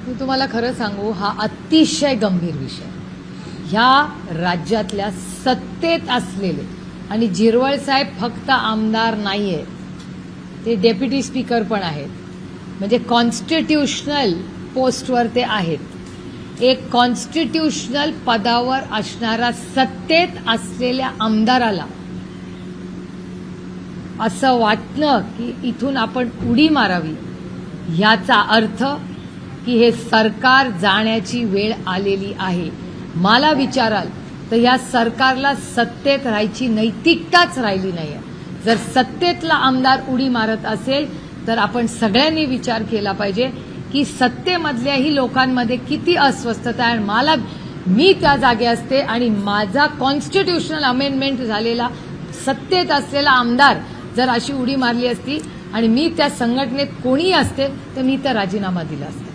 मी तुम्हाला खरं सांगू, हा अतिशय गंभीर विषय. ह्या राज्यातल्या सत्तेत असलेले, आणि जिरवळ साहेब फक्त आमदार नाहीये, ते डेप्युटी स्पीकर पण आहेत, म्हणजे कॉन्स्टिट्यूशनल पोस्टवर ते आहेत. एक कॉन्स्टिट्यूशनल पदावर असणारा सत्तेत असलेल्या आमदाराला असं वाटणं की इथून आपण उडी मारावी, ह्याचा अर्थ की हे सरकार जाण्याची वेळ आलेली आहे. मला विचाराल तर या सरकारला सत्तेत राहायची नैतिकताच राहिली नाहीये. जर सत्तेतला आमदार उडी मारत असेल तर आपण सगळ्यांनी विचार केला पाहिजे की सत्तेमधल्याही लोकांमध्ये किती अस्वस्थता आहे. मी त्या जागे असते आणि माझा कॉन्स्टिट्यूशनल अमेंडमेंट झालेला सत्तेत असलेला आमदार जर अशी उडी मारली असती आणि मी त्या संघटनेत कोणी असते तर मी तर राजीनामा दिला असता.